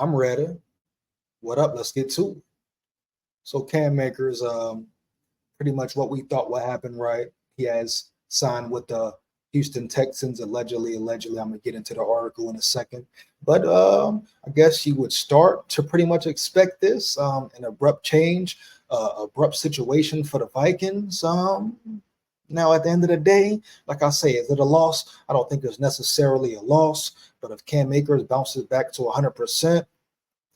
I'm ready. What up? Let's get to it. So Cam Akers, pretty much what we thought would happen, right? He has signed with the Houston Texans, allegedly. I'm gonna get into the article in a second, but I guess you would start to pretty much expect this an abrupt change, abrupt situation for the Vikings. Now, at the end of the day, like I say, is it a loss? I don't think it's necessarily a loss, but if Cam Akers bounces back to 100%,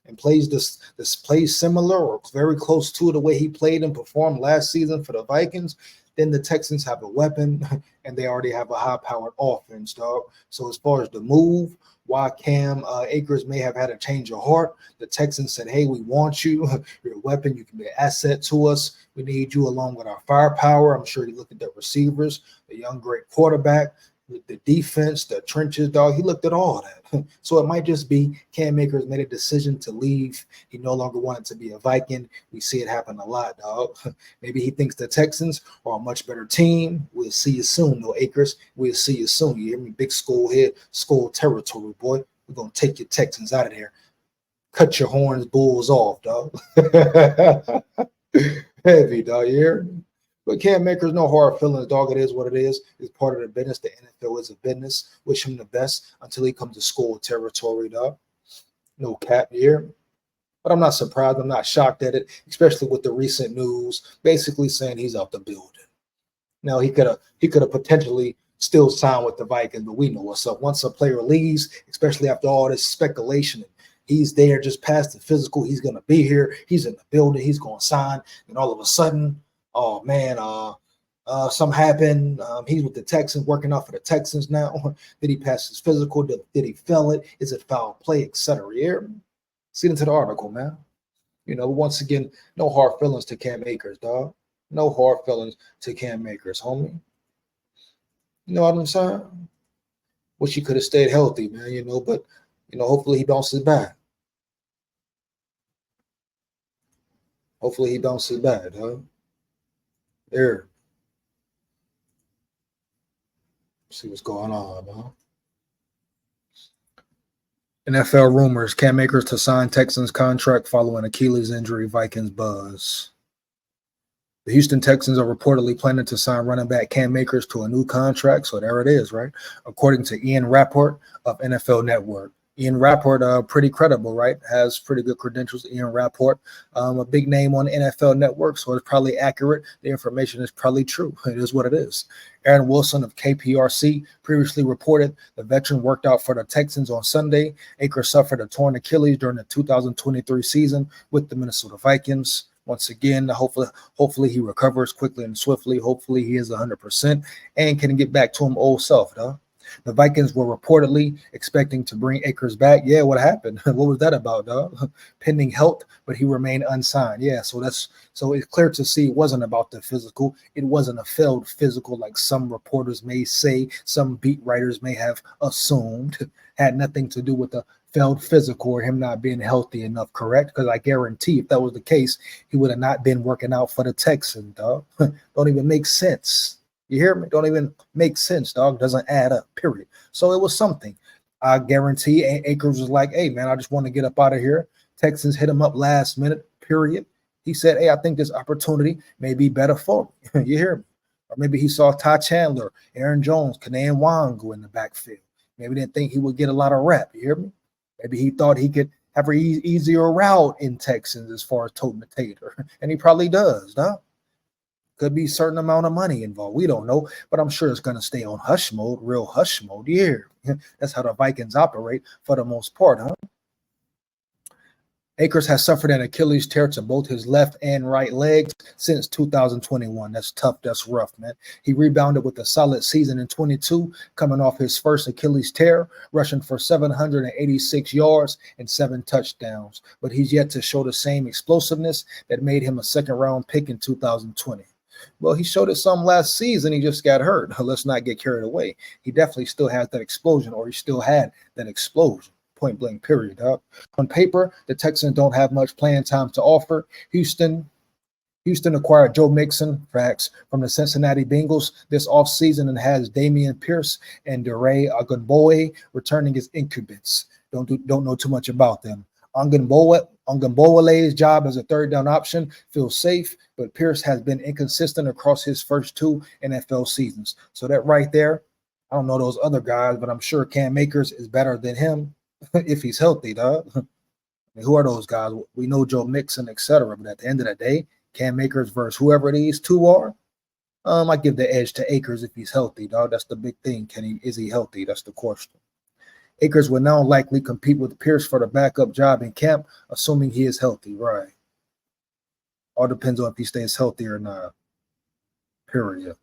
and plays this plays similar or very close to the way he played and performed last season for the Vikings, then the Texans have a weapon and they already have a high-powered offense, dog. So as far as the move, why Cam Akers may have had a change of heart, the Texans said, hey, we want you. You're a weapon. You can be an asset to us. We need you along with our firepower. I'm sure he looked at the receivers, the young, great quarterback, the defense, the trenches, dog. He looked at all that. So it might just be Cam Akers made a decision to leave. He no longer wanted to be a Viking. We see it happen a lot, dog. Maybe he thinks the Texans are a much better team. We'll see you soon, though, Akers. We'll see you soon. You hear me? Big SKOL head, SKOL territory, boy. We're going to take your Texans out of there. Cut your horns, bulls off, dog. Heavy, dog. You hear me? But Cam Akers, no hard feelings, dog. It is what it is. It's part of the business. The NFL is a business. Wish him the best until he comes to SKOL territory, dog. No cap here. But I'm not surprised. I'm not shocked at it, especially with the recent news basically saying he's out the building. Now, he could have potentially still signed with the Vikings, but we know what's up. Once a player leaves, especially after all this speculation, he's there just past the physical. He's going to be here. He's in the building. He's going to sign. And all of a sudden, oh man, something happened. He's with the Texans, working out for the Texans now. Did he pass his physical? Did he fail it? Is it foul play, etc.? Yeah. Let's get into the article, man. You know, once again, no hard feelings to Cam Akers, dog. No hard feelings to Cam Akers, homie. You know what I'm saying? Wish he could have stayed healthy, man, you know, but, you know, hopefully he bounces back. Hopefully he bounces back, huh? There. See what's going on, huh? NFL rumors: Cam Akers to sign Texans contract following Achilles injury. Vikings buzz. The Houston Texans are reportedly planning to sign running back Cam Akers to a new contract. So there it is, right? According to Ian Rapport of NFL Network. Ian Rapport, pretty credible, right? Has pretty good credentials. Ian Rapport, a big name on the NFL Network, so it's probably accurate. The information is probably true. It is what it is. Aaron Wilson of KPRC previously reported the veteran worked out for the Texans on Sunday. Akers suffered a torn Achilles during the 2023 season with the Minnesota Vikings. Once again, hopefully he recovers quickly and swiftly. Hopefully he is 100% and can get back to him old self, though. The Vikings were reportedly expecting to bring Akers back. Yeah, what happened? What was that about, dog? Pending health, but he remained unsigned. Yeah, so it's clear to see it wasn't about the physical. It wasn't a failed physical like some reporters may say, some beat writers may have assumed. Had nothing to do with the failed physical or him not being healthy enough, correct? Because I guarantee if that was the case, he would have not been working out for the Texans, dog. Don't even make sense. You hear me? Don't even make sense, dog. Doesn't add up, period. So it was something. I guarantee Akers was like, hey, man, I just want to get up out of here. Texans hit him up last minute, period. He said, hey, I think this opportunity may be better for me. You hear me? Or maybe he saw Ty Chandler, Aaron Jones, Kanahan Wong go in the backfield. Maybe didn't think he would get a lot of rep. You hear me? Maybe he thought he could have an easier route in Texans as far as toting the tater. And he probably does, dog. Could be a certain amount of money involved. We don't know, but I'm sure it's going to stay on hush mode, real hush mode. Yeah, that's how the Vikings operate for the most part, huh? Akers has suffered an Achilles tear to both his left and right legs since 2021. That's tough. That's rough, man. He rebounded with a solid season in 22, coming off his first Achilles tear, rushing for 786 yards and 7 touchdowns. But he's yet to show the same explosiveness that made him a second-round pick in 2020. Well, he showed it some last season. He just got hurt. Let's not get carried away. He definitely still has that explosion, or he still had that explosion. Point blank, period. On paper, the Texans don't have much playing time to offer. Houston acquired Joe Mixon, facts, from the Cincinnati Bengals this offseason and has Damian Pierce and DeRay Ogunboye returning as incumbents. Don't know too much about them. Ongamboale's job as a third down option feels safe, but Pierce has been inconsistent across his first 2 NFL seasons. So that right there, I don't know those other guys, but I'm sure Cam Akers is better than him if he's healthy, dog. I mean, who are those guys? We know Joe Mixon, etc. But at the end of the day, Cam Akers versus whoever these two are, I give the edge to Akers if he's healthy, dog. That's the big thing. Is he healthy? That's the question. Akers will now likely compete with Pierce for the backup job in camp, assuming he is healthy, right? All depends on if he stays healthy or not. Period.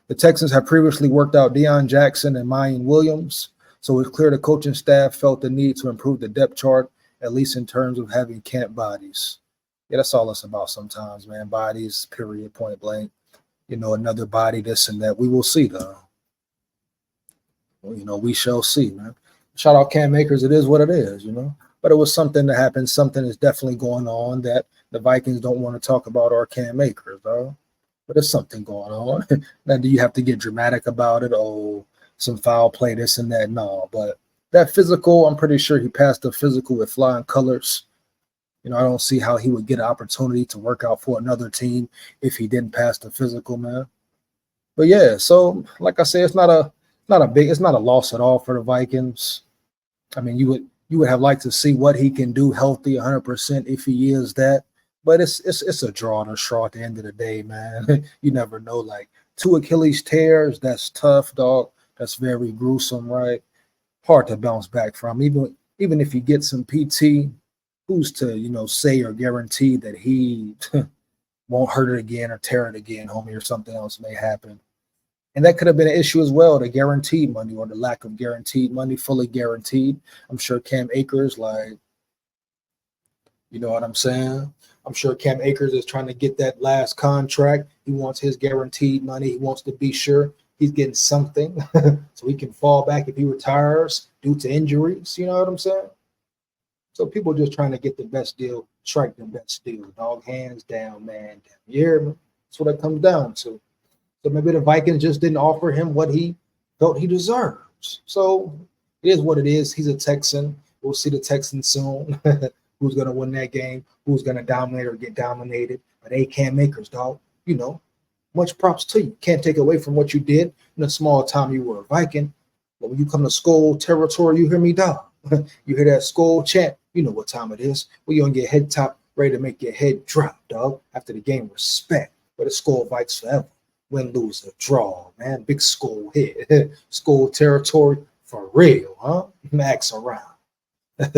The Texans have previously worked out Deion Jackson and Mayan Williams, so it's clear the coaching staff felt the need to improve the depth chart, at least in terms of having camp bodies. Yeah, that's all it's about sometimes, man. Bodies, period, point blank. Another body, this and that. We will see, though. Well, we shall see, man. Shout out Cam Akers. It is what it is, But it was something that happened. Something is definitely going on that the Vikings don't want to talk about our Cam Akers, though. But there's something going on. Now, do you have to get dramatic about it? Oh, some foul play, this and that? No. But that physical, I'm pretty sure he passed the physical with flying colors. I don't see how he would get an opportunity to work out for another team if he didn't pass the physical, man. But yeah, so like I said, it's not a loss at all for the Vikings. I mean, you would have liked to see what he can do healthy 100% if he is that. But it's a draw and a straw at the end of the day, man. You never know. Like 2 Achilles tears, that's tough, dog. That's very gruesome, right? Hard to bounce back from. Even if you get some PT, who's to say or guarantee that he won't hurt it again or tear it again, homie, or something else may happen. And that could have been an issue as well, the guaranteed money or the lack of guaranteed money, fully guaranteed. I'm sure Cam Akers, you know what I'm saying? I'm sure Cam Akers is trying to get that last contract. He wants his guaranteed money. He wants to be sure he's getting something so he can fall back if he retires due to injuries. You know what I'm saying? So people just trying to get the best deal, strike the best deal. Dog, hands down, man. You hear me? That's what it comes down to. So maybe the Vikings just didn't offer him what he felt he deserves. So it is what it is. He's a Texan. We'll see the Texans soon. Who's going to win that game? Who's going to dominate or get dominated? But hey, Cam Akers, dog, much props to you. Can't take away from what you did in the small time you were a Viking. But when you come to SKOL territory, you hear me, dog. You hear that SKOL chant, you know what time it is. We're going to get head top, ready to make your head drop, dog. After the game, respect. But the SKOL Vikes forever. Win, lose, or draw, man. Big SKOL hit. SKOL territory for real, huh? Max around. Let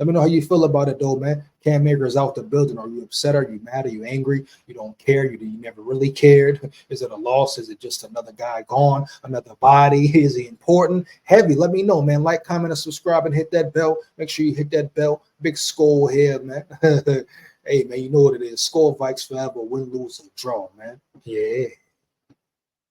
me know how you feel about it, though, man. Cam Akers out the building. Are you upset? Are you mad? Are you angry? You don't care? You never really cared? Is it a loss? Is it just another guy gone? Another body? Is he important? Heavy? Let me know, man. Like, comment, and subscribe, and hit that bell. Make sure you hit that bell. Big SKOL here, man. Hey, man, you know what it is. SKOL Vikes forever. Win, lose, or draw, man. Yeah.